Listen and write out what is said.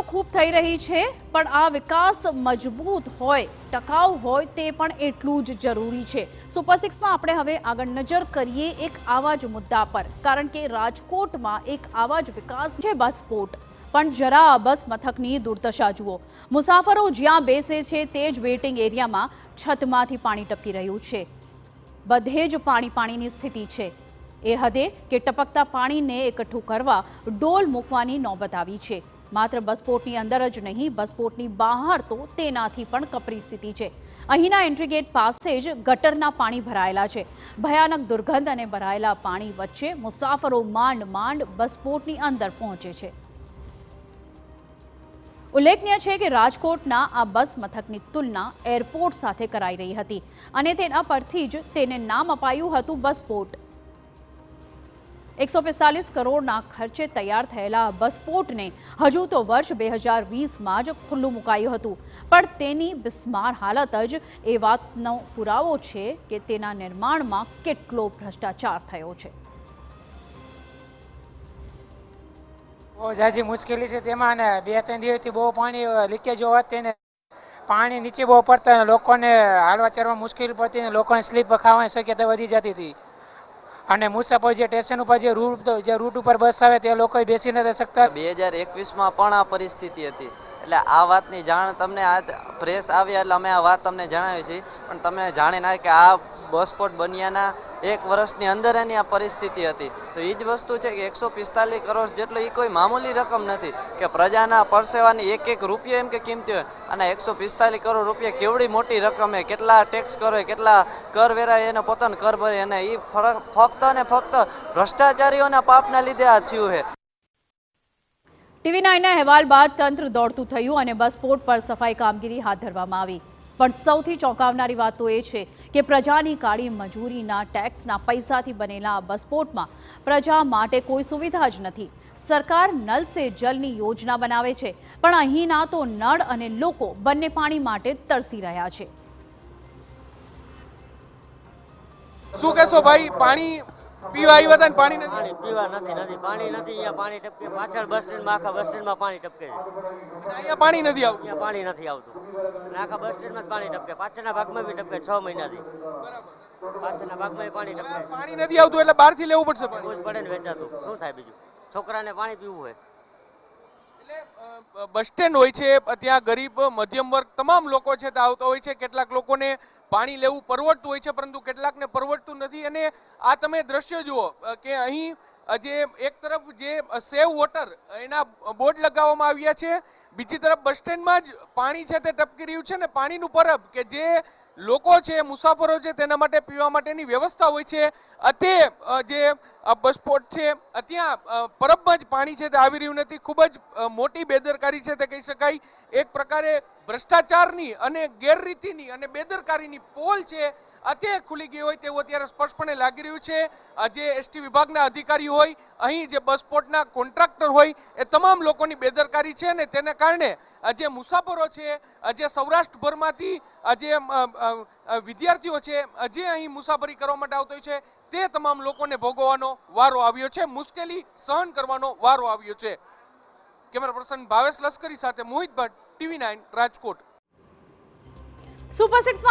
ખૂબ થઈ રહી છે, પણ આ વિકાસ મજબૂત હોય, ટકાઉ હોય તે પણ એટલું જ જરૂરી છે। સુપર 6માં આપણે હવે આગળ નજર કરીએ એક આવા જ મુદ્દા પર, કારણ કે રાજકોટમાં એક આવા જ વિકાસ છે બસ પોર્ટ। પણ જરા આ બસ મથકની દુર્દશા જુઓ। મુસાફરો જ્યાં બેસે છે તે જ વેઇટિંગ એરિયામાં છતમાંથી પાણી ટપકી રહ્યું છે। બધે જ પાણીની સ્થિતિ છે। એ હદે કે ટપકતા પાણીને એકઠું કરવા ડોલ મૂકવાની નોબત આવી છે। માત્ર બસપોર્ટની અંદર જ નહીં, બસપોર્ટની બહાર તો તેનાથી પણ કપરી સ્થિતિ છે। અહીંના એન્ટ્રી ગેટ પાસે જ ગટરના પાણી ભરાયેલા છે। ભયાનક દુર્ગંધ અને ભરાયેલા પાણી વચ્ચે મુસાફરો માંડ બસપોર્ટની અંદર પહોંચે છે। ઉલ્લેખનીય છે કે રાજકોટના આ બસ મથકની તુલના એરપોર્ટ સાથે કરાઈ રહી હતી અને તેના પરથી જ તેને નામ અપાયું હતું બસપોર્ટ। 145 કરોડના ખર્ચે તૈયાર થયેલા બસપોર્ટને હજુ તો વર્ષ 2020માં જ ખુલ્લું મુકાયું હતું, પણ તેની બિસ્માર હાલત જ એ વાતનો પુરાવો છે કે તેના નિર્માણમાં કેટલો ભ્રષ્ટાચાર થયો છે। બહુ જાજી મુશ્કેલી છે તેમાં, અને 2-3 દિવસથી બહુ પાણી લીકેજ હોવાથી ને પાણી નીચે બહુ પડતા લોકોને હાલવા ચાલવા મુશ્કેલી પડતી ને લોકોને સ્લીપ ખાવાની શક્યતા વધી જતી હતી। અને મુસાફર જે સ્ટેશન ઉપર જે રૂટ ઉપર બસ આવે તે લોકો બેસી નથી શકતા। 2021માં પણ આ પરિસ્થિતિ હતી, એટલે આ વાતની જાણ તમને આ પ્રેસ આવ્યા એટલે અમે આ વાત તમને જણાવી છે, પણ તમે જાણી ના કે આ બસપોર્ટ બન્યાના 1 વર્ષની અંદર એની આ પરિસ્થિતિ હતી। તો એ જ વસ્તુ છે કે 145 કરોડ જેટલો એ કોઈ મામૂલી રકમ નથી કે પ્રજાના પરસેવાની એક રૂપિયો એમ કે કિંમતી હોય, અને 145 કરોડ રૂપિયા કેવડી મોટી રકમ છે। કેટલા ટેક્સ કરો, કેટલા કરવેરા એને પોતાનો કર ભરે, અને એ ફક્ત ને ફક્ત ભ્રષ્ટાચારીઓના પાપના લીધે આ થયું છે। TV9ના અહેવાલ બાદ તંત્ર દોડતું થયું અને બસપોર્ટ પર સફાઈ કામગીરી હાથ ધરવામાં આવી, પણ સૌથી ચોંકાવનારી વાત તો એ છે કે પ્રજાની કાળી મજૂરીના ટેક્સના પૈસાથી બનેલા આ બસપોર્ટમાં પ્રજા માટે કોઈ સુવિધા જ નથી। સરકાર નલ સે જલની યોજના બનાવે છે, પણ અહીંના તો નળ અને લોકો બંને પાણી માટે તરસી રહ્યા છે। શું કહેશો ભાઈ, પાણી પીવા આવ્યા હતા ને પાણી નથી? પાણી પીવા નથી પાણી નથી, અહીંયા પાણી ટપકે, પાછળ બસ સ્ટેન્ડમાં આખા બસ સ્ટેન્ડમાં પાણી ટપકે છે। અહીંયા પાણી નથી આવતું? અહીંયા પાણી નથી આવતું, અને આખા બસ સ્ટેન્ડમાં જ પાણી ટપકે, પાછળના ભાગમાં બી ટપકે 6 મહિનાથી પાછળના ભાગમાં પાણી ટપકે। પાણી નથી આવતું એટલે બહારથી લેવું પડશે પાણી? બહુ જ પડે ને વેચાતું, શું થાય બીજું? છોકરાને પાણી પીવું હોય એટલે બસ સ્ટેન્ડ હોય છે, ત્યાં ગરીબ મધ્યમ વર્ગ તમામ લોકો છે તે આવતા હોય છે। કેટલાક લોકોને પાણી લેવું પરવડતું હોય છે, પરંતુ કેટલાકને પરવડતું નથી। અને આ તમે દ્રશ્ય જુઓ કે અહીં જે એક તરફ જે સેવ વોટર એના બોર્ડ લગાવવામાં આવ્યા છે, બીજી તરફ બસ સ્ટેન્ડમાં જ પાણી છે તે ટપકી રહ્યું છે, ને પાણીનું પરબ કે જે લોકો છે, મુસાફરો છે, તેના માટે પીવા માટેની વ્યવસ્થા હોય છે, તે જે બસપોર્ટ છે ત્યાં પરબમાં જ પાણી છે તે આવી રહ્યું નથી। ખૂબ જ મોટી બેદરકારી છે તે કહી શકાય। એક પ્રકારે ભ્રષ્ટાચારની અને ગેરરીતિની અને બેદરકારીની પોલ છે તે ખુલી ગઈ હોય તેવું અત્યારે સ્પષ્ટપણે લાગી રહ્યું છે। જે એસટી વિભાગના અધિકારી હોય, અહીં જે બસપોર્ટના કોન્ટ્રાક્ટર હોય, એ તમામ લોકોની બેદરકારી છે, અને તેને કારણે જે મુસાફરો છે, જે સૌરાષ્ટ્રભરમાંથી જે વિદ્યાર્થીઓ છે જે અહીં મુસાફરી કરવા માટે આવતો હોય છે, તે તમામ લોકોને ભોગવવાનો વારો આવ્યો છે, મુશ્કેલી સહન કરવાનો વારો આવ્યો છે। કેમેરા પર્સન ભાવેશ લશ્કરી સાથે મોહિત ભટ્ટ, TV9 રાજકોટ। સુપર 6